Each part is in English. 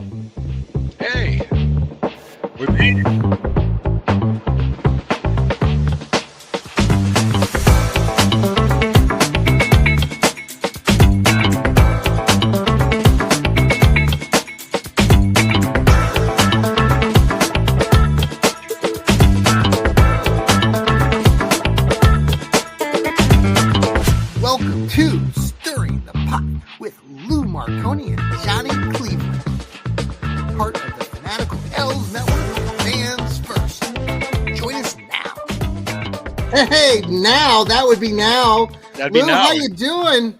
Hey, we made it. Welcome to Stirring the Pot with Lou Marconi and Johnny Cleveland. Part of the Fanatical L's Network, Fans First. Join us now. Hey, now. That would be now. That'd be Lou, now. how you doing?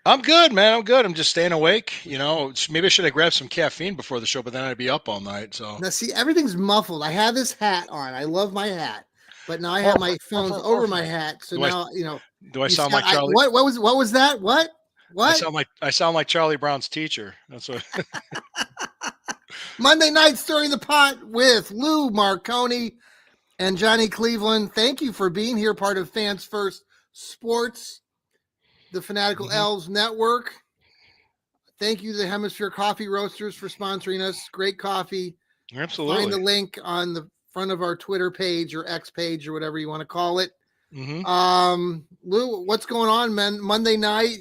I'm good, man. I'm good. I'm just staying awake. Maybe I should have grabbed some caffeine before the show, but then I'd be up all night. So Now, see, everything's muffled. I have this hat on. I love my hat. But now I have my phones over my hat. So Do I- now, do I sound like Charlie? What was that? What? I sound like Charlie Brown's teacher. That's what. Monday night Stirring the Pot with Lou Marconi and Johnny Cleveland. Thank you for being here, part of Fans First Sports, the Fanatical L's Network. Thank you to the Hemisphere Coffee Roasters for sponsoring us. Great coffee. Absolutely. Find the link on the front of our Twitter page or X page or whatever you want to call it. Lou, what's going on, man? Monday night,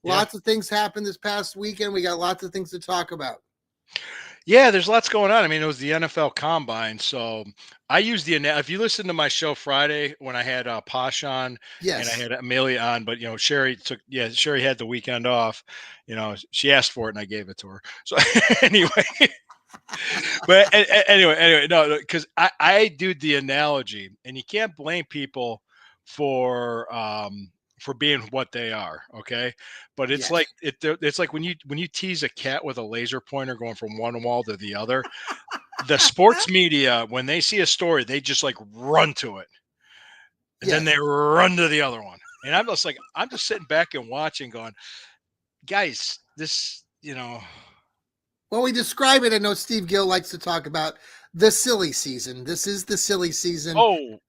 lots of things happened this past weekend. We got lots of things to talk about. Yeah, there's lots going on. I mean, it was the NFL Combine, so I used if you listen to my show Friday when I had Posh on, Yes. and I had Amelia on, but Sherry had the weekend off. She asked for it and I gave it to her. So anyway, but anyway, no, because I do the analogy, and you can't blame people for being what they are, okay? But it's like it's like when you tease a cat with a laser pointer going from one wall to the other. The sports media, when they see a story, they just like run to it, and then they run to the other one. And I'm just sitting back and watching, going, guys, this, Well, we describe it. I know Steve Gill likes to talk about the silly season. This is the silly season. Oh,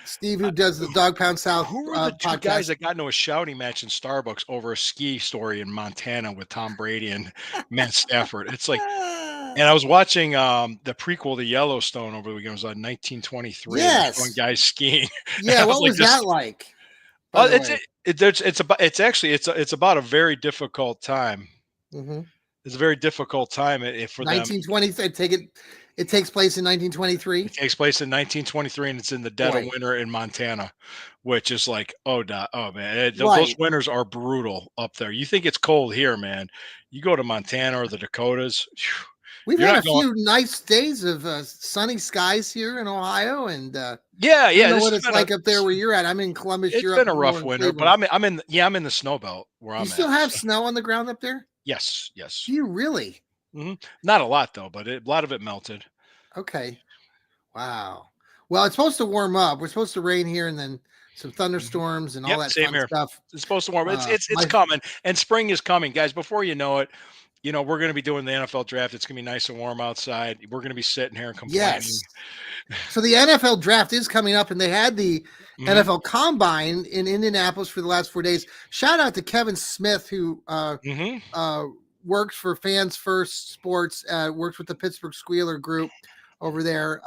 Steve, who does the Dog Pound South who are the two podcast. guys that got into a shouting match in Starbucks over a ski story in Montana with Tom Brady and Matt Stafford? It's like, and I was watching the prequel to Yellowstone over the weekend. It was on 1923. Yes, one guy skiing. Yeah, what was that like? Well, it's about a very difficult time. Mm-hmm. It's a very difficult time for 1920. It takes place in 1923. It takes place in 1923, and it's in the dead of winter in Montana, which is like, oh man, those winters are brutal up there. You think it's cold here, man? You go to Montana or the Dakotas. We've had a few nice days of sunny skies here in Ohio, and I don't know what it's like up there where you're at. I'm in Columbus. It's been a rough winter, but I'm in the snow belt where I'm at. You still have snow on the ground up there? Yes. Do you really? Mm-hmm. Not a lot though, but a lot of it melted. Okay. Wow. Well, it's supposed to warm up. We're supposed to rain here, and then some thunderstorms and all that fun stuff. It's supposed to warm. It's coming, and spring is coming, guys. Before you know it, we're going to be doing the NFL draft. It's going to be nice and warm outside. We're going to be sitting here and complaining. Yes. So the NFL draft is coming up, and they had the NFL Combine in Indianapolis for the last 4 days. Shout out to Kevin Smith, who works for Fans First Sports, works with the Pittsburgh Squealer Group over there.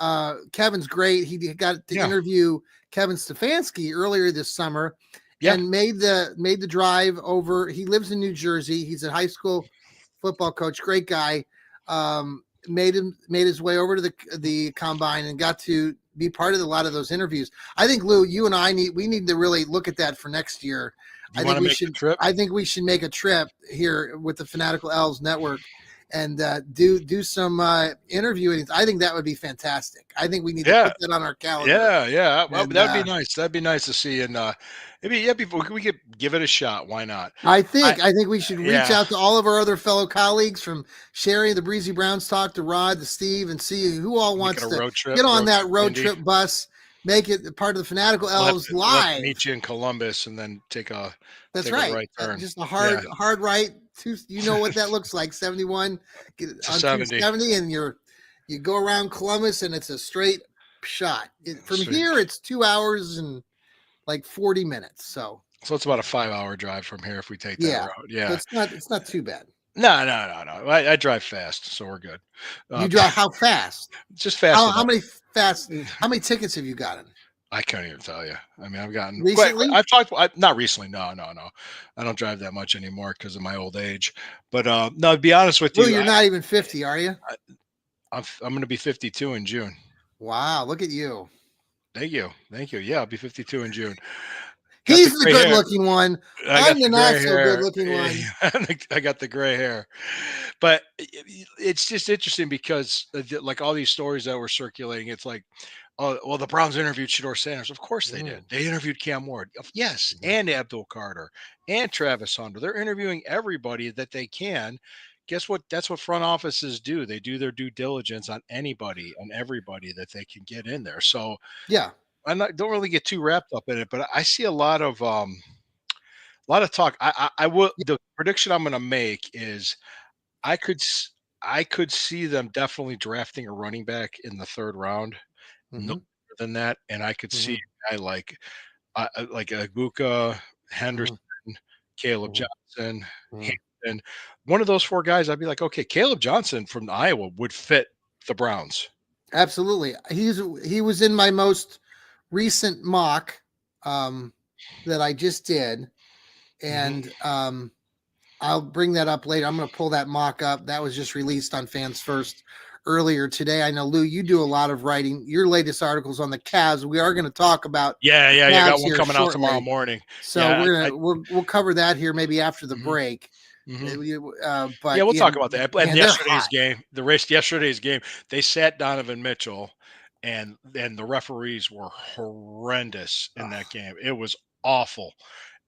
Kevin's great. He got to interview Kevin Stefanski earlier this summer and made the drive over. He lives in New Jersey. He's a high school football coach. Great guy. Made his way over to the Combine and got to be part of a lot of those interviews. I think, Lou, you and I need to really look at that for next year. I think we should make a trip here with the Fanatical L's Network and do some interviewing. I think that would be fantastic. I think we need to put that on our calendar. Yeah. Well, that'd be nice. That'd be nice to see. And maybe we could give it a shot. Why not? I think we should reach out to all of our other fellow colleagues, from Sherry, the Breezy Browns Talk, to Rod, to Steve, and see who all wants to get on that road trip bus. Make it part of the Fanatical L's live. Meet you in Columbus and then take a right turn. Just a hard right. You know what that looks like. 71 get on 70, and you go around Columbus, and it's a straight shot. From here, it's 2 hours and like 40 minutes. So it's about a 5-hour drive from here if we take that route. Yeah, so it's not too bad. No. I drive fast, so we're good. You drive how fast? Just fast How enough. many fast? How many tickets have you gotten I can't even tell you. I mean, I've gotten quite. recently? I've talked. Not recently. No. I don't drive that much anymore because of my old age. But no, to be honest with Lou, you, you're not even 50, are you? I'm going to be 52 in June. Wow, look at you. Thank you. Yeah, I'll be 52 in June. Got the He's the gray hair. good-looking one. I got I'm the the not gray so hair. good-looking one. I got the gray hair. But it's just interesting because like all these stories that were circulating, it's like, oh, well, the Browns interviewed Shador Sanders. Of course they did. Mm, They interviewed Cam Ward. Yes, mhm. and Abdul Carter and Travis Hunter. They're interviewing everybody that they can. Guess what? That's what front offices do. They do their due diligence on anybody and everybody that they can get in there. So Yeah, don't really get too wrapped up in it, but I see a lot of talk. I will. yeah. The prediction I'm going to make is I could s- I could see them definitely drafting a running back in the third round, no Hmm. more than that, and I could see Hmm. a guy like Aguka, Henderson, Hmm. Caleb Hmm. Johnson, Hmm. and one of those four guys. I'd be like, okay, Caleb Johnson from Iowa would fit the Browns. Absolutely. He was in my most recent mock um, that I just did, Hmm. and I'll bring that up later. I'm going to pull that mock up. That was just released on Fans First earlier today. I know Lou, you do a lot of writing. Your latest articles on the Cavs. We are going to talk about the Yeah. I Cavs got one here coming out tomorrow shortly. morning. So Yeah, we'll cover that here maybe after the hmm break. hmm Yeah, But we'll talk about that. And man, they're hot. yesterday's game, they sat Donovan Mitchell, and the referees were horrendous in that Ugh. game. It was awful,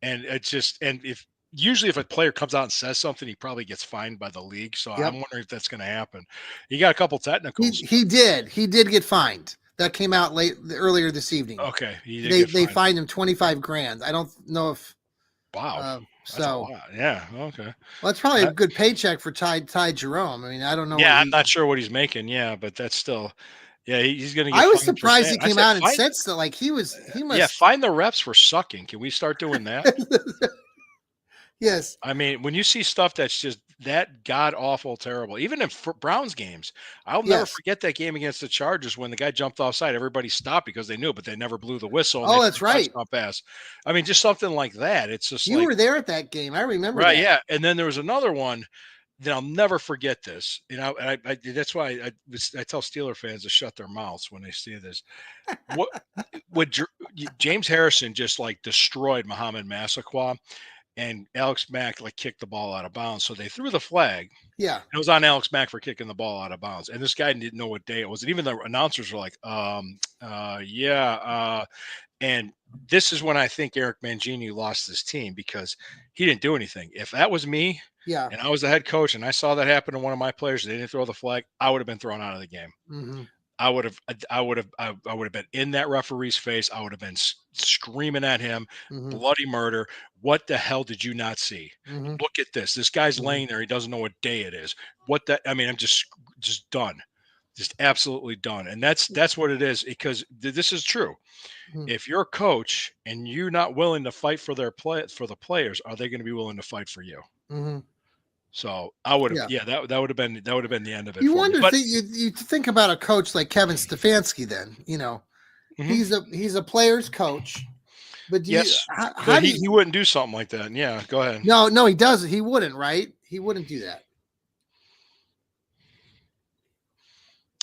and it's just and if usually if a player comes out and says something, he probably gets fined by the league. So I'm Yep. wondering if that's going to happen. He got a couple technicals. He did get fined. That came out late earlier this evening. Okay, he did They get they fined. fined him 25 grand. I don't know if Wow, that's a so. lot. Yeah. Okay. Well, that's probably a good paycheck for Ty Jerome. I mean, I don't know what Yeah, I'm he. not sure what he's making. Yeah, but that's still. Yeah, he's going to get I was fined for surprised saying. he I came said out and fine. said so. Like he Yeah, must. find the reps for sucking. Can we start doing that? Yes. I mean, when you see stuff that's just that god awful terrible, even in Browns games, I'll never Yes. forget that game against the Chargers when the guy jumped offside. Everybody stopped because they knew, but they never blew the whistle and they Oh, threw that's a right. touchdown pass. I mean, just something like that. It's just You like, were there at that game. I remember right, that. yeah. And then there was another one that I'll never forget this. You know, and that's why I tell Steeler fans to shut their mouths when they see this. What would James Harrison just like destroyed Muhammad Massaquoi, and Alex Mack like kicked the ball out of bounds. So they threw the flag. Yeah. It was on Alex Mack for kicking the ball out of bounds. And this guy didn't know what day it was. And even the announcers were like, yeah. And this is when I think Eric Mangini lost his team because he didn't do anything. If that was me Yeah. and I was the head coach and I saw that happen to one of my players, they didn't throw the flag, I would have been thrown out of the game. Hmm. I would have been in that referee's face. I would have been screaming at him, Hmm. bloody murder. What the hell did you not see? Hmm. Look at this. This guy's Hmm. laying there. He doesn't know what day it is. What the? I mean, I'm just done, just absolutely done. And that's what it is because this is true. Hmm. If you're a coach and you're not willing to fight for the players, are they going to be willing to fight for you? Hmm. So I would have, Yeah. yeah, that would have been the end of it You for me. wonder. But You think about a coach like Kevin Stefanski. Then mhm, he's a player's coach. But do you yes, how but do you? he wouldn't do something like that. Yeah, go ahead. No, he doesn't. He wouldn't. Right? He wouldn't do that.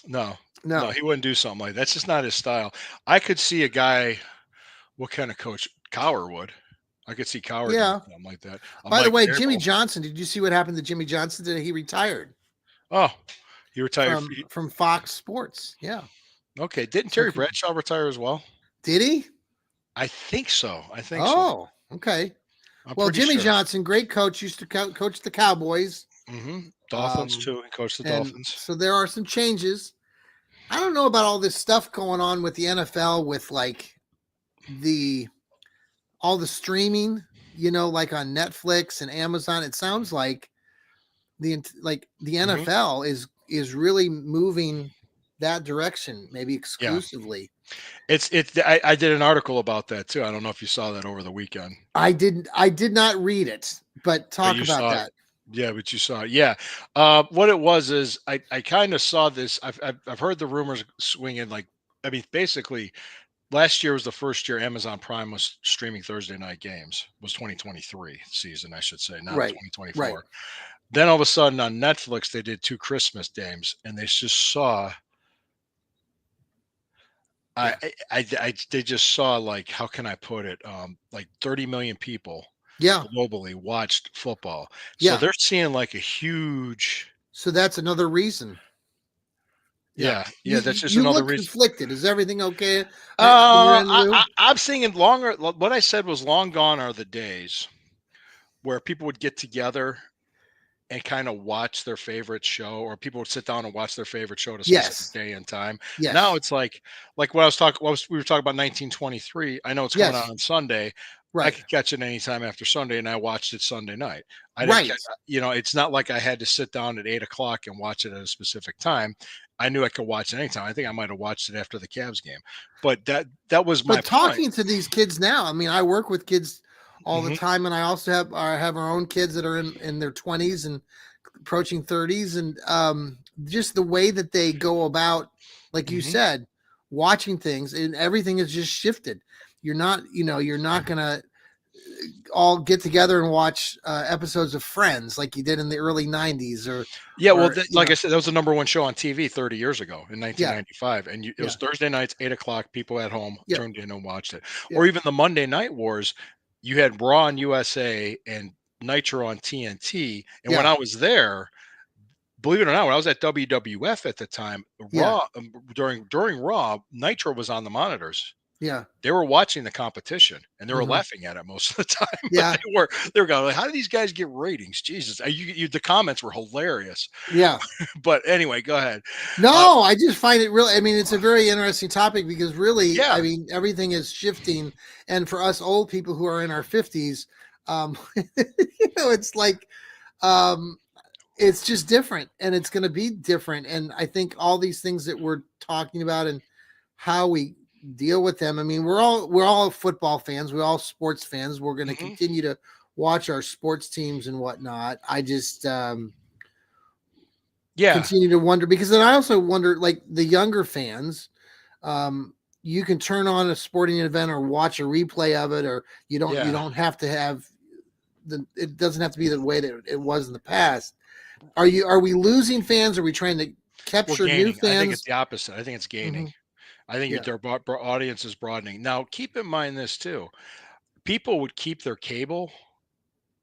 No, no, No. he wouldn't do something like that. That's just not his style. I could see a guy. What kind of coach? Cowher would. I could see Cowher doing Yeah. something like that. A By the Mike way, Jimmy Vrabel. Johnson. Did you see what happened to Jimmy Johnson today? He retired Oh, he retired. from Fox Sports. Yeah. Okay, didn't So Terry Bradshaw retire as well? did he? I think so. I think so. Oh, okay. I'm Well, pretty Jimmy sure. Johnson, great coach, used to coach the Cowboys. Dolphins too. He coached the And Dolphins. so there are some changes. I don't know about all this stuff going on with the NFL with like the all the streaming, like on Netflix and Amazon. It sounds like the Hmm. NFL is really moving that direction, maybe Yeah, exclusively. it's. I did an article about that too. I don't know if you saw that over the weekend. I did not read it, but But talk you about saw that. Yeah, but you saw it. Yeah. What it was is I kind of saw this. I've heard the rumors swinging like, I mean, basically last year was the first year Amazon Prime was streaming Thursday night games. Was 2023 season, I should say, not Right. Right. 2024. Then all of a sudden on Netflix they did two Christmas games, and they just saw. Yeah. They just saw, like, how can I put it? Like 30 million people Yeah. globally watched football, so Yeah. they're seeing like a huge. So that's another reason. Yeah. Yeah, You yeah, you, that's just you another look reason. conflicted. Is everything okay on your end, Lou? I'm seeing longer. What I said was long gone are the days where people would get together and kind of watch their favorite show, or people would sit down and watch their favorite show at a specific Yes. day and time. Now Yes. it's like what I was talking. We were talking about 1923. I know it's coming out Yes. on Sunday. I Right. could catch it anytime after Sunday, and I watched it Sunday night. I didn't Right. catch, it's not like I had to sit down at 8 o'clock and watch it at a specific time. I knew I could watch it anytime. I think I might have watched it after the Cavs game, but that was my But point. talking to these kids now, I mean, I work with kids all the Hmm. time, and I also have our own kids that are in their 20s and approaching 30s, and just the way that they go about, like you Hmm. said, watching things, and everything has just shifted. You're not gonna all get together and watch episodes of Friends like you did in the early 90s, Yeah, well, or like I said, that was the number one show on TV 30 years ago in yeah, 1995, and it was yeah, Thursday nights, 8 o'clock. People at home yeah, turned in and watched it, yeah, or even the Monday Night Wars. You had Raw on USA and Nitro on TNT, and when yeah, I was there, believe it or not, when I was at WWF at the time, yeah, during Raw, Nitro was on the monitors. yeah, They were watching the competition and they were hmm, laughing at it most of the time, but yeah, they were going like, "How do these guys get ratings?" Jesus, the comments were hilarious. yeah. But anyway, go ahead. Uh, No, I just find it really, I mean, it's a very interesting topic because really, yeah, I mean, everything is shifting. And for us old people who are in our 50s, it's like, um, it's just different and it's going to be different. And I think all these things that we're talking about and how we deal with them. I mean, we're all football fans. We're all sports fans. We're going to hmm, continue to watch our sports teams and whatnot. I just, yeah, continue to wonder because then I also wonder like the younger fans, you can turn on a sporting event or watch a replay of it, or you yeah. don't have to have it doesn't have to be the way that it was in the past. Are we losing fans? Are we trying to We're capture new gaining. I think it's fans? the opposite. I think it's Hmm. gaining. I think Yeah, their audience is broadening. Now, keep in mind this too: people would keep their cable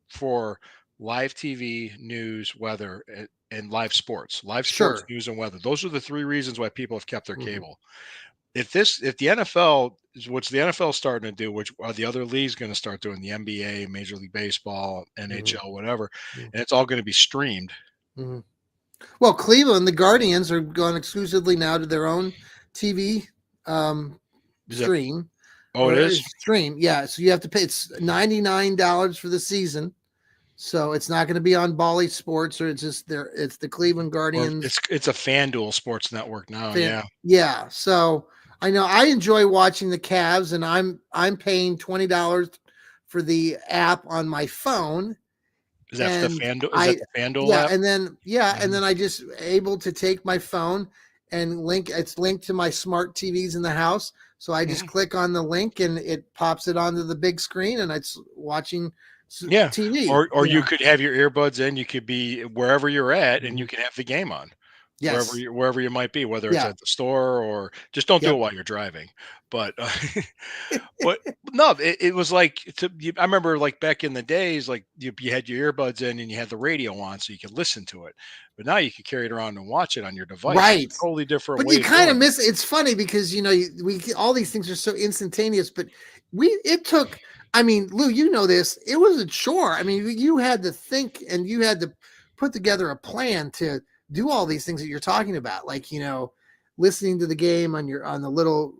for live TV, news, weather, and live sports. Live sports, sure. news, and weather. Those are the three reasons why people have kept their Hmm. cable. If the NFL is which the NFL is starting to do, which are the other leagues going to start doing, the NBA, Major League Baseball, Hmm. NHL, whatever, and it's all going to be streamed. Hmm. Well, Cleveland, the Guardians are going exclusively now to their own TV Is that? stream Oh, it or is. stream. Yeah, so you have to pay. It's $99 for the season, so it's not going to be on Bally Sports or it's just there. It's the Cleveland Or Guardians it's a FanDuel Sports Network now. fan. Yeah. Yeah, so I know I enjoy watching the Cavs, and I'm paying $20 for the app on my phone, Is that the and FanDuel? Is that I the FanDuel yeah, app? and Mhm. then I just able to take my phone and link it's linked to my smart TVs in the house. So I just Mhm. click on the link and it pops it onto the big screen and it's watching Yeah. TV, Or you could have your earbuds in. You could be wherever you're at, and you Mhm. can have the game on. Yes. Wherever you might be, whether it's Yeah. at the store or just don't do Yep. it while you're driving. But but no, it was like I remember like back in the days, like you had your earbuds in and you had the radio on so you could listen to it. But now you can carry it around and watch it on your device. It's Right. a totally different But way you of kind of doing it. miss it's funny because we all these things are so instantaneous, but it took I mean, Lou, you know this. It was a chore. I mean, you had to think and you had to put together a plan to do all these things that you're talking about, like, listening to the game on the little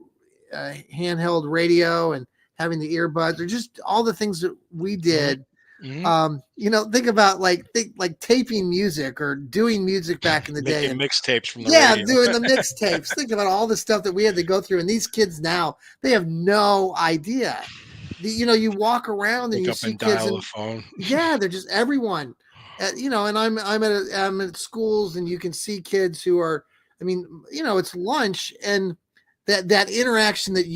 handheld radio and having the earbuds or just all the things that we Hmm. did. Hmm. Think about like taping music or doing music back in the day Making and mixtapes from the yeah, radio. doing the mixtapes. Think about all the stuff that we had to go through. And these kids now, they have no idea. You walk around and Pick you up see and kids dial the and phone. yeah, they're just everyone. and I'm at schools, and you can see kids who are. I mean, it's lunch, and that interaction that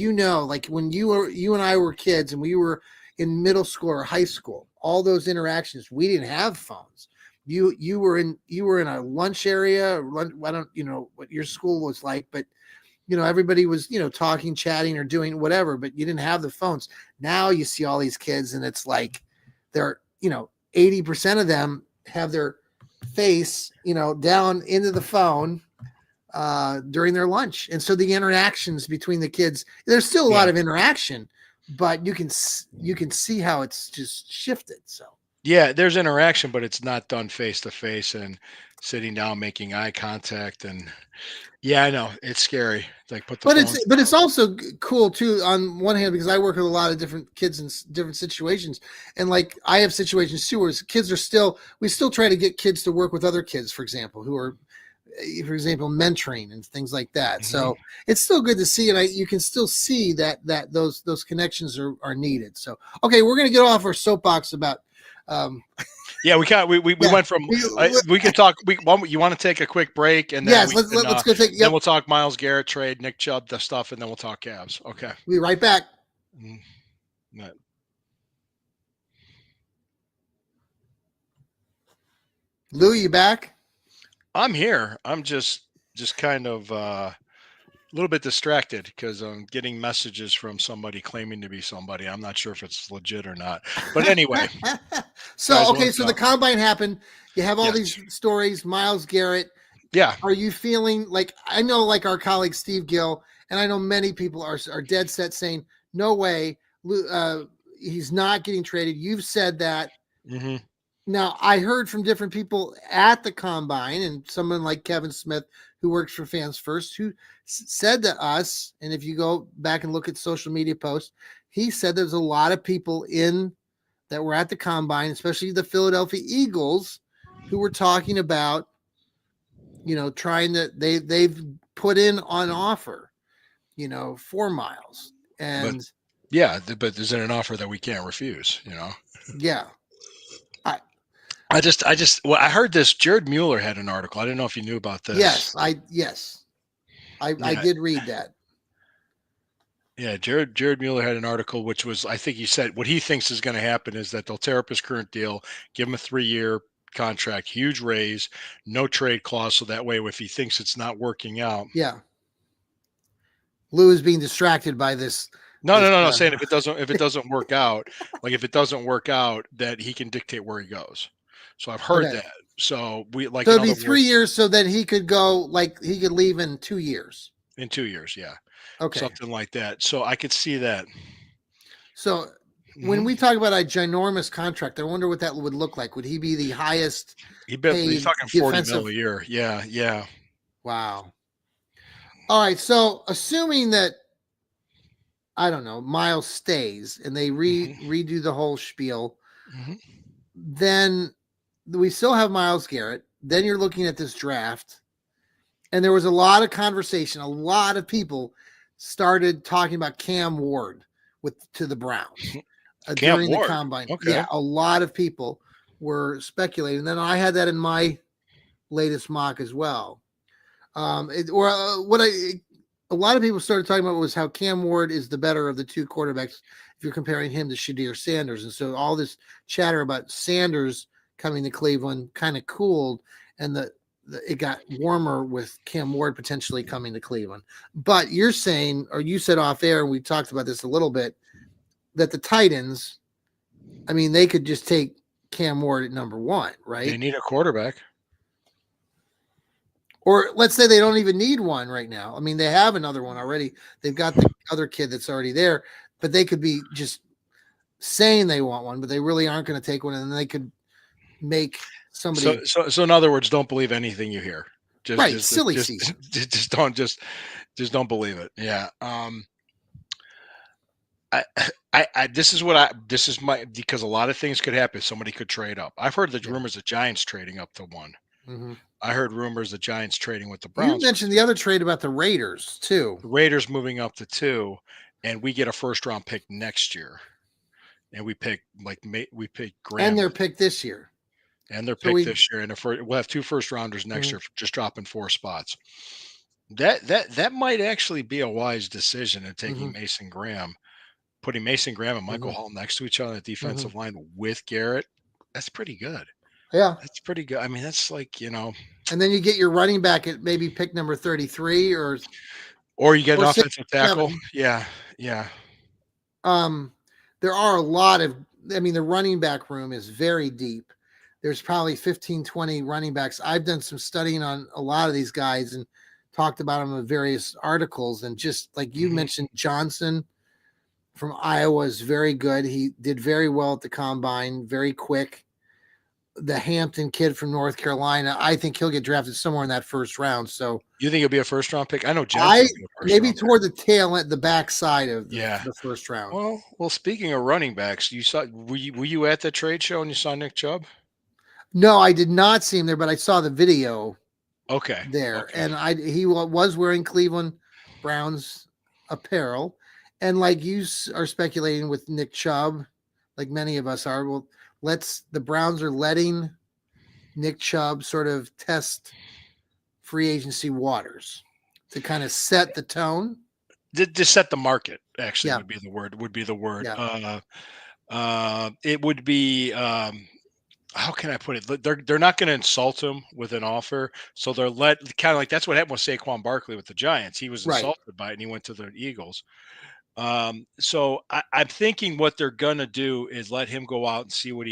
like when you and I were kids, and we were in middle school or high school, all those interactions, we didn't have phones. You were in a lunch area. I don't what your school was like, but everybody was talking, chatting, or doing whatever, but you didn't have the phones. Now you see all these kids, and it's like they're 80% of them have their face down into the phone during their lunch. And so the interactions between the kids, there's still a lot of interaction, but you can see how it's just shifted. So Yeah, there's interaction, but it's not done face to face and sitting down, making eye contact. And yeah, I know it's scary. Like put the but phones it's also cool too, on one hand, because I work with a lot of different kids in different situations, and like I have situations too where kids we still try to get kids to work with other kids, for example, who are, for example, mentoring and things like that. So it's still good to see, and you can still see that those connections are needed. So okay, we're gonna get off our soapbox about. Yeah, we went from we can talk. You want to take a quick break, and then let's go take. Yep. Then we'll talk Myles Garrett trade, Nick Chubb, the stuff, and then we'll talk Cavs. Okay, we'll be right back. Lou, you back? I'm here. I'm just kind of a little bit distracted because I'm getting messages from somebody claiming to be somebody. I'm not sure if it's legit or not. But anyway. So the combine happened. You have all these stories. Myles Garrett. Yeah. Are you feeling like, I know, like our colleague Steve Gill, and I know many people are dead set saying, no way, he's not getting traded. You've said that. Mm-hmm. Now, I heard from different people at the combine, and someone like Kevin Smith, who works for Fans First, who said to us, and if you go back and look at social media posts, he said there's a lot of people that were at the combine, especially the Philadelphia Eagles, who were talking about, trying to, they've put in on offer, for Myles. And but there's an offer that we can't refuse, Yeah. I heard this. Jared Mueller had an article. I didn't know if you knew about this. Yes, I did read that. Yeah, Jared Mueller had an article, which was, I think he said what he thinks is going to happen is that they'll tear up his current deal, give him a 3-year contract, huge raise, no trade clause, so that way if he thinks it's not working out. Yeah. Lou is being distracted by this. No. Saying if it doesn't work out, like if it doesn't work out, that he can dictate where he goes. So I've heard that. So so it'd be 3 years, so that he could go, like he could leave in 2 years. In 2 years, yeah. Okay. Something like that. So I could see that. So when we talk about a ginormous contract, I wonder what that would look like. Would he be the highest? He's talking 40 mil a year. Yeah. Wow. All right. So assuming that, I don't know, Myles stays and they redo the whole spiel, then we still have Myles Garrett. Then you're looking at this draft, and there was a lot of conversation. A lot of people started talking about Cam Ward to the Browns during the combine. Okay. Yeah, a lot of people were speculating. Then I had that in my latest mock as well. A lot of people started talking about was how Cam Ward is the better of the two quarterbacks if you're comparing him to Shadir Sanders. And so all this chatter about Sanders coming to Cleveland kind of cooled, and it got warmer with Cam Ward potentially coming to Cleveland. But you're saying, or you said off air, and we talked about this a little bit, that the Titans, I mean, they could just take Cam Ward at number 1, right? They need a quarterback. Or let's say they don't even need one right now. I mean, they have another one already. They've got the other kid that's already there, but they could be just saying they want one, but they really aren't going to take one, and then they could make somebody. So in other words, don't believe anything you hear. Silly season. Just don't believe it. Yeah. Because a lot of things could happen. Somebody could trade up. I've heard the rumors of Giants trading up to 1. Mm-hmm. I heard rumors of Giants trading with the Browns. You mentioned the other trade about the Raiders too. The Raiders moving up to 2, and we get a first-round pick next year, and we pick Graham. And their pick this year. and their So pick we, this year, and we'll have 2 first rounders next mhm, year, just dropping 4 spots. That might actually be a wise decision in taking mhm, Mason Graham, putting Mason Graham and Michael mhm, Hall next to each other on the mhm. defensive line with Garrett. That's pretty good. Yeah. That's pretty good. I mean, that's like, And then you get your running back at maybe pick number 33 or you get an or offensive tackle. 67. Yeah, yeah. Um, there are a lot of, I mean, the running back room is very deep. There's probably 15, 20 running backs. I've done some studying on a lot of these guys and talked about them in various articles. And just like you Hmm. mentioned, Johnson from Iowa is very good. He did very well at the combine, very quick. The Hampton kid from North Carolina, I think he'll get drafted somewhere in that first round. So You think it'll be a first round pick? I know Jensen I will be a first maybe round toward the tail at the back side of pick. Yeah. the first round. Well, speaking of running backs, were you at the trade show and you saw Nick Chubb? No, I did not see him there, but I saw the video Okay. there, Okay. and he was wearing Cleveland Browns apparel, and like you are speculating with Nick Chubb, like many of us are. Well, the Browns are letting Nick Chubb sort of test free agency waters to kind of set the tone. To set the market actually Yeah, would be the word. Would be the word. yeah, It would be. How can I put it? They're not going to insult him with an offer, so they're kind of like that's what happened with Saquon Barkley with the Giants. He was right. insulted by it, and he went to the Eagles. So I'm thinking what they're gonna do is let him go out and see what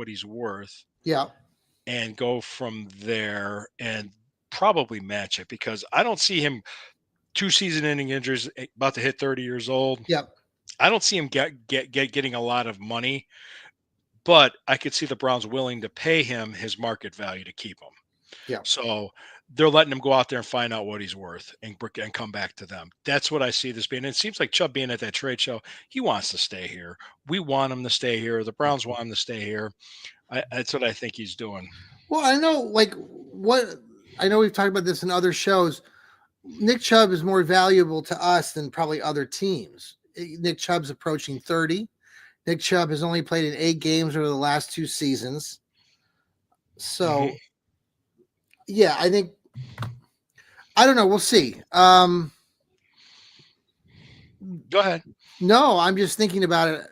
he's worth, Yeah, and go from there, and probably match it because I don't see him 2 season-ending injuries, about to hit 30 years old. yeah, I don't see him getting a lot of money, but I could see the Browns willing to pay him his market value to keep him. yeah. So they're letting him go out there and find out what he's worth and come back to them. That's what I see this being. And it seems like Chubb being at that trade show, he wants to stay here. We want him to stay here. The Browns want him to stay here. That's what I think he's doing. Well, I know, like what I know. We've talked about this in other shows. Nick Chubb is more valuable to us than probably other teams. Nick Chubb's approaching 30. Nick Chubb has only played in 8 games over the last 2 seasons. Hmm. So, yeah, I think, I don't know. We'll see. Go ahead. No, I'm just thinking about it,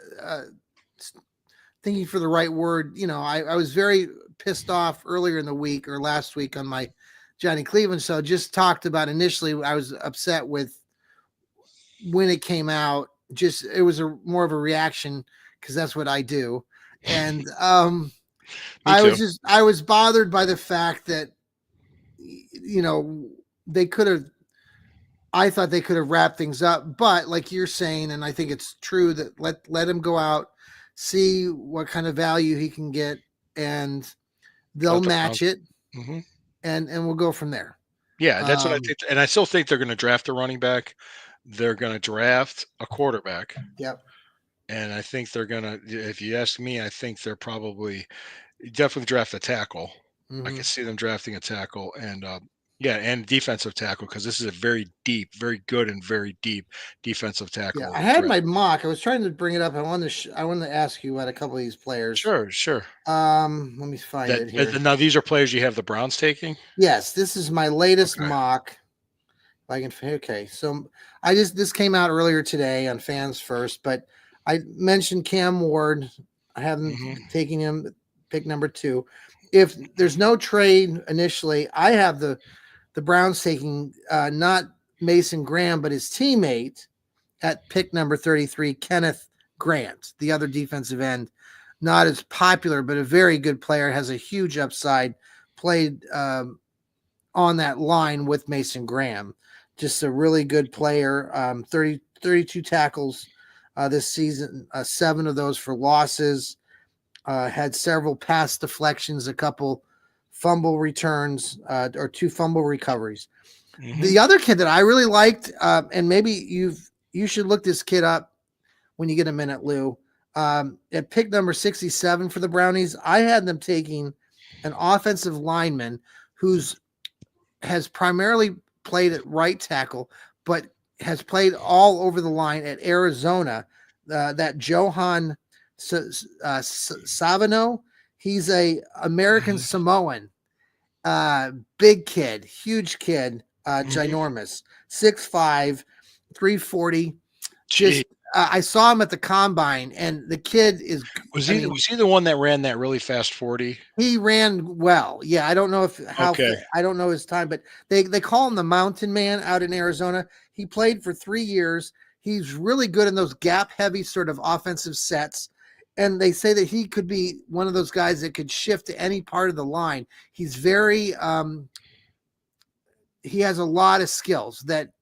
thinking for the right word. I was very pissed off earlier in the week or last week on my Johnny Cleveland show. Just talked about initially, I was upset with when it came out. Just it was more of a reaction because that's what I do, and Me too. I was bothered by the fact that they could have. I thought they could have wrapped things up, but like you're saying, and I think it's true that let him go out, see what kind of value he can get, and they'll Let the Browns. match it, Hmm. and we'll go from there. Yeah, that's what I Um, think. And I still think they're going to draft a running back. They're going to draft a quarterback. yep. And I think they're going to, if you ask me, I think they're probably definitely draft a tackle. I Mm-hmm. can see them drafting a tackle and yeah, and defensive tackle because this is a very deep, very good, and very deep defensive Yeah, tackle I had draft. my mock. I was trying to bring it up. I wanted to ask you about a couple of these players. Sure, sure. Let me find That it here. now these are players you have the Browns taking. Yes, this is my latest Okay. mock. If I can, okay. So this came out earlier today on Fans First, but I mentioned Cam Ward. I haven't Hmm. taken him pick number 2. If there's no trade initially, I have the Browns taking not Mason Graham, but his teammate at pick number 33, Kenneth Grant, the other defensive end. Not as popular, but a very good player, has a huge upside, played on that line with Mason Graham. Just a really good player. 32 tackles this season, 7 of those for losses. Had several pass deflections, a couple fumble returns, or 2 fumble recoveries. Hmm. The other kid that I really liked, and maybe you should look this kid up when you get a minute, Lou. At pick number 67 for the Brownies, I had them taking an offensive lineman who's has primarily played at right tackle, but has played all over the line at Arizona. That Johan Savino, He's a American Mhm. Samoan, big kid, huge kid, Mhm. ginormous, 6'5", 340. Gee, Just I saw him at the combine, and the kid is. I mean, was he the one that ran that really fast 40? he ran well. Yeah, I don't know if Okay. I don't know his time, but they call him the Mountain Man out in Arizona. He played for 3 years. He's really good in those gap heavy sort of offensive sets. And they say that he could be one of those guys that could shift to any part of the line. He's very he has a lot of skills that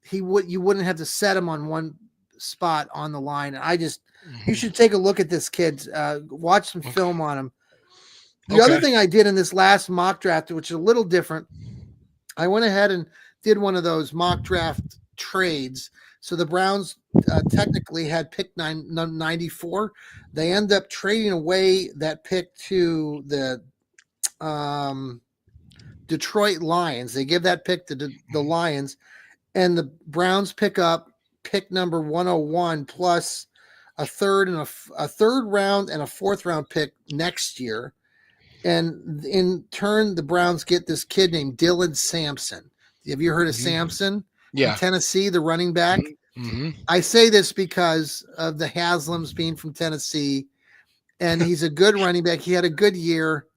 you wouldn't have to set him on one spot on the line. And you Mhm. should take a look at this kid. Watch some Okay. film on him. The other Okay. thing I did in this last mock draft, which is a little different, I went ahead and did one of those mock draft trades. So the Browns technically had pick 94. They end up trading away that pick to the um, Detroit Lions. They give that pick to the Lions, and the Browns pick up pick number 101 plus a third and a third round and a fourth round pick next year. And in turn, the Browns get this kid named Dylan Sampson. Have you heard of Mhm. Sampson from Yeah. Tennessee, the running back? Mhm. Mhm. I say this because of the Haslams being from Tennessee, and he's a good running back. He had a good year.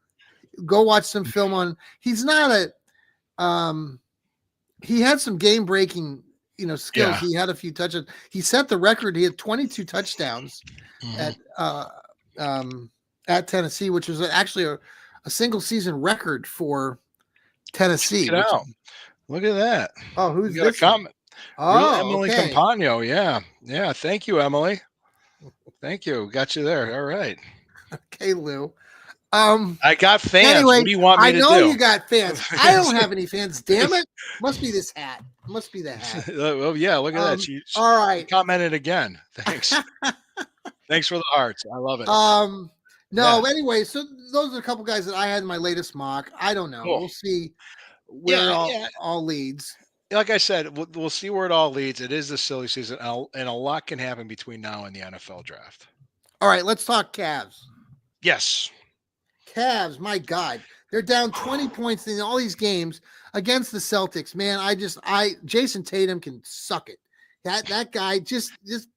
Go watch some film on. He's not he had some game breaking, skills. Yeah. He had a few touches. He set the record. He had 22 touchdowns Mhm. at um, at Tennessee, which was actually a single season record for Tennessee. Check it Which out. Look at that. We who's got a this one? comment. Real Oh, Emily okay, Campagno. Yeah. Yeah. Thank you, Emily. Thank you. Got you there. All right. okay, Lou. Um. I got fans. What Anyway, do you want me I to know do? you got fans. I don't have any fans. Damn it! Must be this hat. Must be the hat. Oh yeah, look at that. All She right. commented again. Thanks. Thanks for the hearts. I love it. um. Yeah. No. Anyway, so those are a couple guys that I had in my latest mock. I don't know. Cool. We'll see where Yeah. it all Yeah. all leads. Like I said, we'll see where it all leads. It is the silly season, and a lot can happen between now and the NFL draft. All right. Let's talk Cavs. Yes. Cavs, my God, they're down 20 points in all these games against the Celtics. Man, Jason Tatum can suck it. That guy just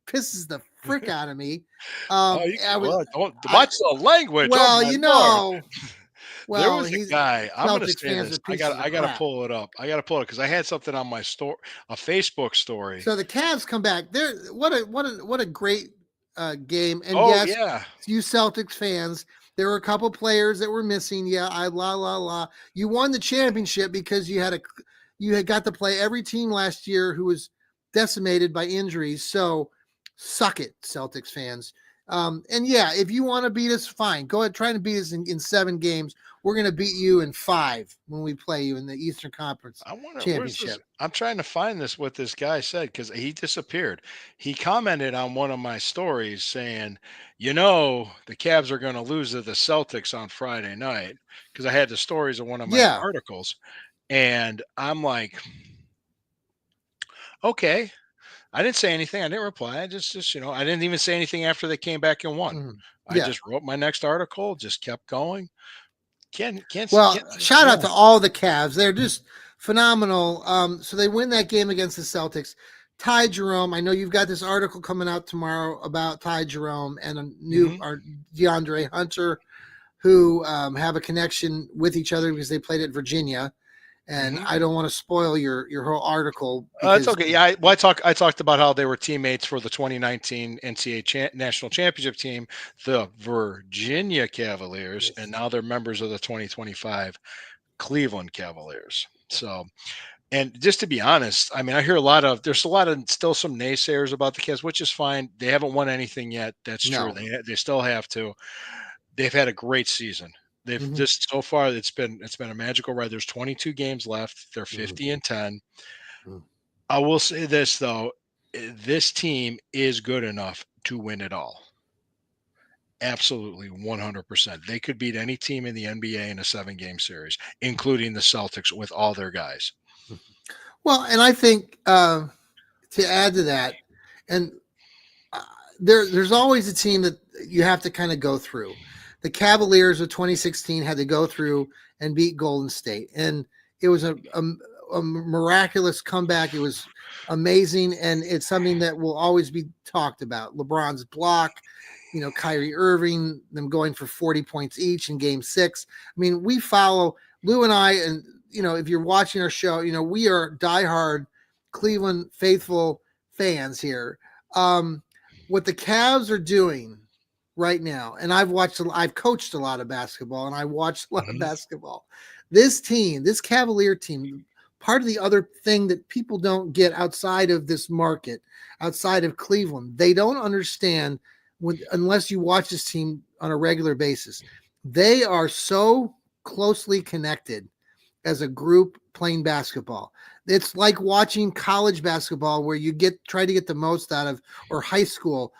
pisses the frick out of me. Oh, you I was well, don't I watch the language. Oh well, my lord. There well, was a he's guy. I'm going to Celtics say fans this. are pieces of I got to crap. pull it up. I got to pull it because I had something on my store, a Facebook story. So the Cavs come back. They're what a great game. And Oh yes, yeah. you Celtics fans, there were a couple players that were missing. Yeah, la. You won the championship because you had got to play every team last year who was decimated by injuries. So suck it, Celtics fans. And yeah, if you want to beat us, fine. Go ahead, try to beat us in 7 games. We're going to beat you in 5 when we play you in the Eastern Conference I wonder where's this. Championship. I'm trying to find this what this guy said because he disappeared. He commented on one of my stories saying, the Cavs are going to lose to the Celtics on Friday night because I had the stories of one of my Yeah. articles, and I'm like, okay. I didn't say anything. I didn't reply. I just I didn't even say anything after they came back and won. Mhm. I Yeah. just wrote my next article, just kept going. Well, Can't shout out yeah. to all the Cavs. They're just phenomenal. So they win that game against the Celtics. Ty Jerome, I know you've got this article coming out tomorrow about Ty Jerome and a new Mhm. DeAndre Hunter, who have a connection with each other because they played at Virginia. And Mhm. I don't want to spoil your whole article It's because okay. Yeah, I talked about how they were teammates for the 2019 NCAA national championship team, the Virginia Cavaliers, and now they're members of the 2025 Cleveland Cavaliers. So, and just to be honest, I mean, there's a lot of still some naysayers about the Cavs, which is fine. They haven't won anything yet. That's true. no. They still have to. They've had a great season. They've Mhm. just so far it's been a magical ride. There's 22 games left. They're Mhm. 50-10. Mhm. I will say this though, this team is good enough to win it all. Absolutely 100%. They could beat any team in the NBA in a 7-game series, including the Celtics with all their guys. Well, and I think to add to that, and there's always a team that you have to kind of go through. the Cavaliers of 2016 had to go through and beat Golden State, and it was a miraculous comeback. It was amazing, and it's something that will always be talked about. LeBron's block, Kyrie Irving, them going for 40 points each in Game 6. I mean, we follow Lou and I, and if you're watching our show, we are diehard Cleveland faithful fans here. What the Cavs are doing right now, and I've coached a lot of basketball, and I watched a lot of basketball. This team, this Cavalier team, part of the other thing that people don't get outside of this market, outside of Cleveland, they don't understand unless you watch this team on a regular basis. They are so closely connected as a group playing basketball. It's like watching college basketball where you try to get the most out of, or high school.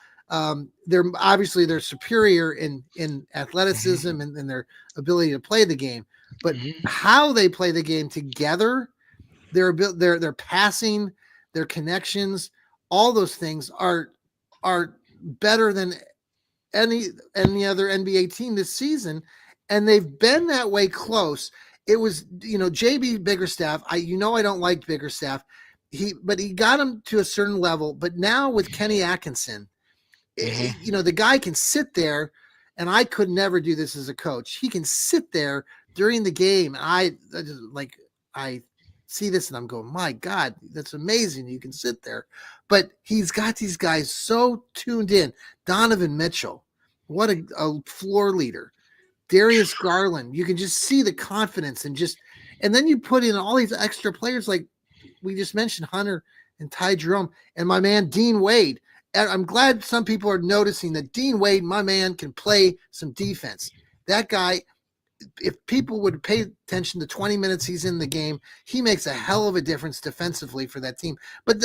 They're superior in athleticism and their ability to play the game, but how they play the game together, their passing, their connections, all those things are better than any other NBA team this season, and they've been that way close. It was, JB Biggerstaff. I don't like Biggerstaff. But he got him to a certain level. But now with Kenny Atkinson, the guy can sit there, and I could never do this as a coach. He can sit there during the game. I see this and I'm going, my God, that's amazing. You can sit there. But he's got these guys so tuned in. Donovan Mitchell, what a floor leader. Darius Garland, you can just see the confidence and then you put in all these extra players like we just mentioned, Hunter and Ty Jerome, and my man Dean Wade. And I'm glad some people are noticing that Dean Wade, my man, can play some defense. That guy, if people would pay attention to 20 minutes he's in the game, he makes a hell of a difference defensively for that team. But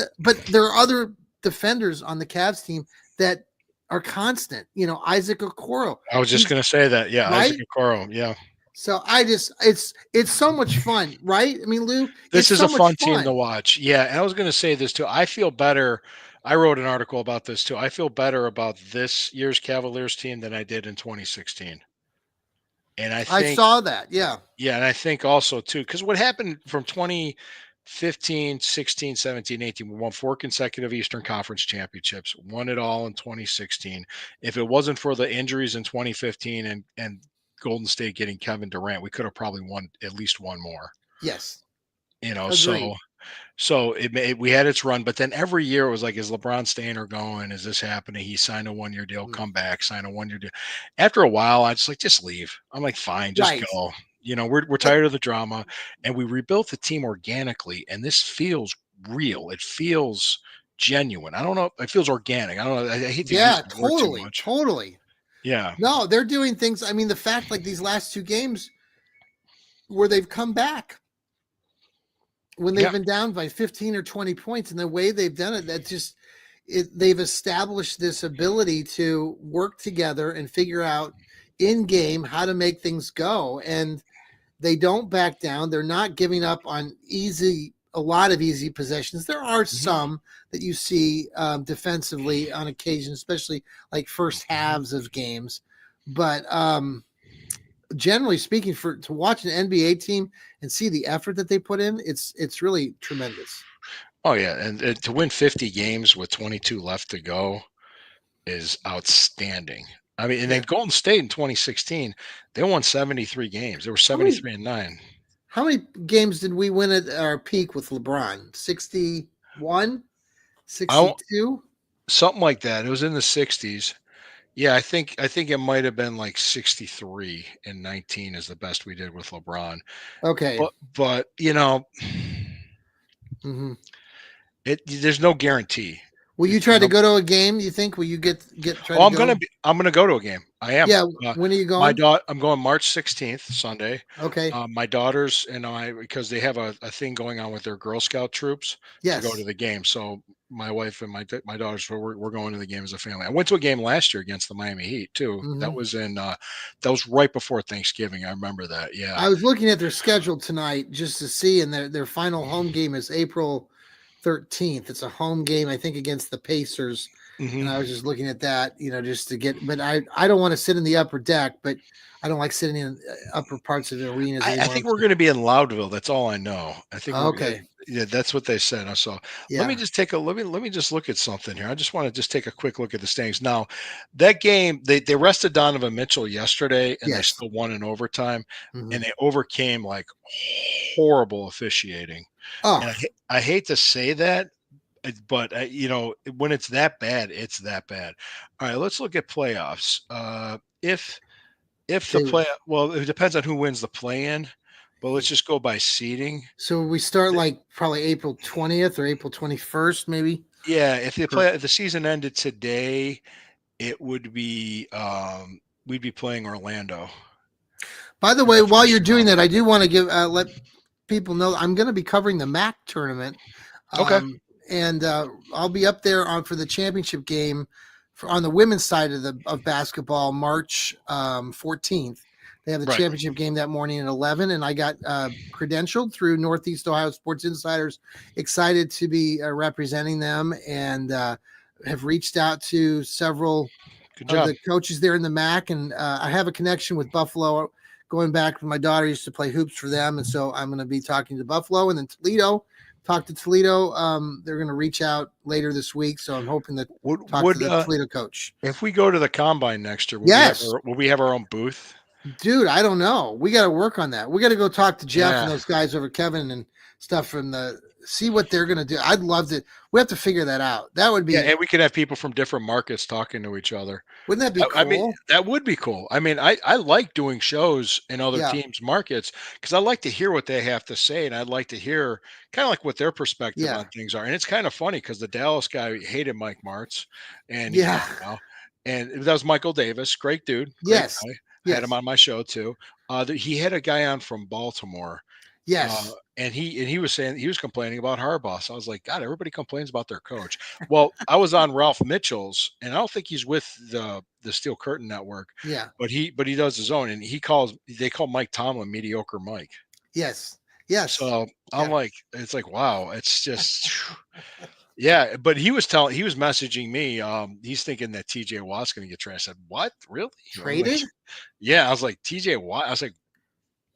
there are other defenders on the Cavs team that are constant. Isaac Okoro. I was just going to say that. Yeah, right? Isaac Okoro. Yeah. So it's so much fun, right? I mean, Lou, this is so a fun team to watch. Yeah, and I was going to say this too. I feel better. I wrote an article about this too. I feel better about this year's Cavaliers team than I did in 2016. And I saw that. Yeah. Yeah. And I think also too, because what happened from 2015, 16, 17, 18, we won 4 consecutive Eastern Conference championships, won it all in 2016. If it wasn't for the injuries in 2015 and Golden State getting Kevin Durant, we could have probably won at least one more. Yes. Agreed. So we had its run, but then every year it was like, is LeBron staying or going? Is this happening? He signed a 1-year deal, come back, sign a 1-year deal. After a while, I just leave. I'm like, fine, just go. We're tired of the drama, and we rebuilt the team organically, and this feels real. It feels genuine. I don't know. It feels organic. I don't know. I hate to use the word too much. Totally. Yeah. No, they're doing things. I mean, the fact like these last 2 games where they've come back when they've been down by 15 or 20 points, and the way they've done it, they've established this ability to work together and figure out in game how to make things go. And they don't back down. They're not giving up on a lot of easy possessions. There are some that you see defensively on occasion, especially like first halves of games. But generally speaking, to watch an NBA team and see the effort that they put in, it's really tremendous. Oh yeah, and to win 50 games with 22 left to go is outstanding. I mean, and then Golden State in 2016, they won 73 games. They were 73-9. How many games did we win at our peak with LeBron? 61, 62, something like that. It was in the 60s. Yeah, I think it might have been like 63 and 19 is the best we did with LeBron. Okay. But there's no guarantee. Will you try to go to a game? You think? Will you get? I'm gonna go to a game. I am. Yeah. When are you going? I'm going March 16th, Sunday. Okay. My daughters and I, because they have a thing going on with their Girl Scout troops, to go to the game. So my wife and my daughters, we're going to the game as a family. I went to a game last year against the Miami Heat too. That was that was right before Thanksgiving. I remember that. Yeah. I was looking at their schedule tonight just to see, and their final home game is April 13th. It's a home game, I think, against the Pacers. and Mhm. I was just looking at that, just to get. But I don't want to sit in the upper deck, but I don't like sitting in upper parts of the arenas I anymore. think we're going to be in Loudville. That's all I know. I think Okay, yeah, that's what they said. I saw. Let me yeah, just take a let me just look at something here. I just want to just take a quick look at the standings. Now, that game they rested Donovan Mitchell yesterday, and they yes. still won in overtime, Hmm. and they overcame like horrible officiating. Oh, And I hate to say that, but when it's that bad, it's that bad. All right, let's look at playoffs. If the they play, well, it depends on who wins the play-in, but let's just go by seeding. so we start like probably April 20th or April 21st, maybe. Yeah, if the Or, play if the season ended today, it would be we'd be playing Orlando by the in way, the while first you're doing round. that, I do want to give let people know I'm going to be covering the MAC tournament, Okay, um, and I'll be up there on for the championship game on the women's side of basketball, March 14th. They have the right. championship game that morning at 11, and I got credentialed through Northeast Ohio Sports Insiders. Excited to be representing them, and have reached out to several Good of job. the coaches there in the MAC, and I have a connection with Buffalo. Going back, my daughter used to play hoops for them, and so I'm going to be talking to Buffalo and then Toledo. Talk to Toledo. They're going to reach out later this week, so I'm hoping to Would talk to would the Toledo coach. if we go to the combine next year, Yes, would we have our own booth? dude. I don't know. We got to work on that. We got to go talk to Jeff and Yeah, those guys over, Kevin and stuff from the see what they're going to do. I'd love to. We have to figure that out. That would yeah, be. and we could have people from different markets talking to each other. Wouldn't that be I mean, cool? that would be cool. I mean, I like doing shows in other Yeah. teams' markets because I like to hear what they have to say, and I'd like to hear kind of like what their perspective Yeah. on things are. And it's kind of funny because the Dallas guy hated Mike Martz, and he's Yeah. gone now. And that was Michael Davis, great dude, great Yes. guy. Had him Yes. on my show too. He had a guy on from Baltimore, uh, Yes. and he was saying he was complaining about Harbaugh. So I was like, God, everybody complains about their coach. Well, I was on Ralph Mitchell's, and I don't think he's with the Steel Curtain Network, Yeah. but he does his own, and they call Mike Tomlin mediocre Mike. Yes. Yes. So I'm Yeah. like, it's like, wow, it's just. Yeah, but he was messaging me. He's thinking that TJ Watt's going to get traded. I said, "What? Really?" I was like, Traded? "Yeah." I was like, "TJ Watt." I was like,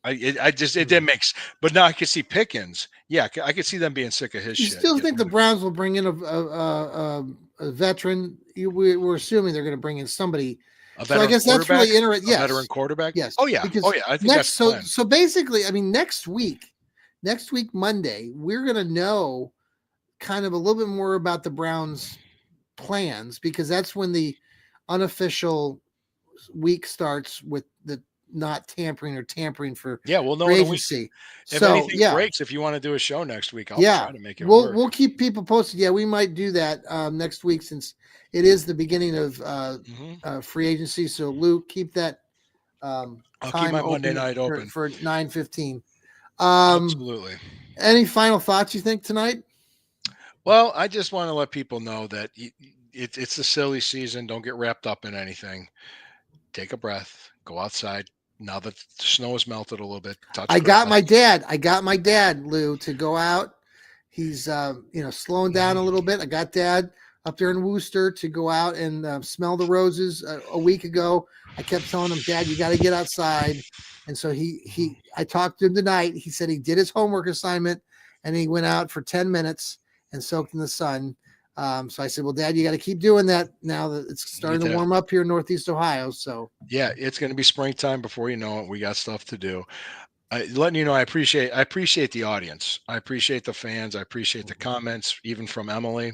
I just it Hmm. didn't but now I could see Pickens. Yeah, I could see them being sick of his You shit. still think the Browns will bring in a veteran? We're assuming they're going to bring in somebody. A So I veteran guess that's really quarterback, interesting. a veteran Yes. quarterback. Yes. Oh yeah, oh Because yeah. I think that's next, the so plan. so basically, I mean, next week Monday, we're going to know kind of a little bit more about the Browns' plans because that's when the unofficial week starts with the not tampering or tampering for Yeah, we'll know free in a week. agency. If So anything yeah, breaks, if you want to do a show next week, I'll yeah, try to make it we'll work. we'll keep people posted. Yeah, we might do that next week since it is the beginning of Hmm. free agency. So Luke, keep that I'll keep time my Monday open night open. for 9:15. Um, Absolutely. any final thoughts you think tonight? Well, I just want to let people know that it's a silly season. Don't get wrapped up in anything. Take a breath. Go outside. Now that the snow has melted a little bit, touch grass. I got my dad, Lou, to go out. He's slowing down a Mhm. little bit. I got dad up there in Worcester to go out and smell the roses a week ago. I kept telling him, Dad, you got to get outside. And so I talked to him tonight. He said he did his homework assignment and he went out for 10 minutes and soaked in the sun. So I said, well, Dad, you got to keep doing that now that it's starting Get to that. warm up here in Northeast Ohio. So Yeah, it's going to be springtime before you know it. We got stuff to do. Letting you know, I appreciate the audience. I appreciate the fans. I appreciate the comments, even from Emily.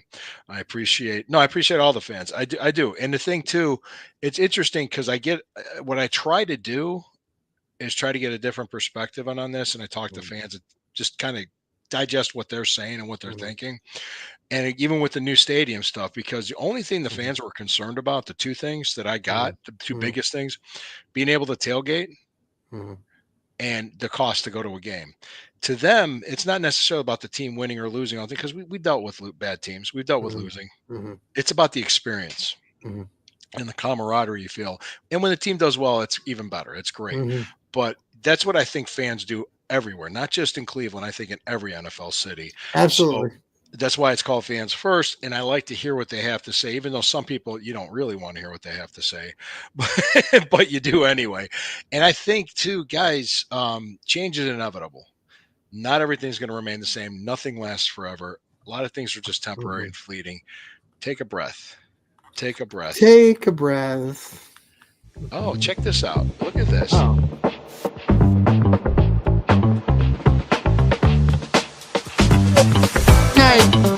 I appreciate all the fans. I do. I do. And the thing too, it's interesting because I get what I try to do is try to get a different perspective on this, and I talk to fans and just kind of digest what they're saying and what they're thinking. And even with the new stadium stuff, because the only thing the fans were concerned about, the two things that I got, the two biggest things, being able to tailgate and the cost to go to a game. To them, it's not necessarily about the team winning or losing, I think, because we dealt with bad teams. We've dealt with losing. It's about the experience and the camaraderie you feel. And when the team does well, it's even better. It's great. But that's what I think fans do everywhere, not just in Cleveland. I think in every NFL city. So absolutely. That's why it's called Fans First, and I like to hear what they have to say, even though some people you don't really want to hear what they have to say, but you do anyway. And I think too, guys, change is inevitable. Not everything's going to remain the same. Nothing lasts forever. A lot of things are just temporary and fleeting. Take a breath. Take a breath. Take a breath. Oh, check this out. Look at this. Oh. Hey.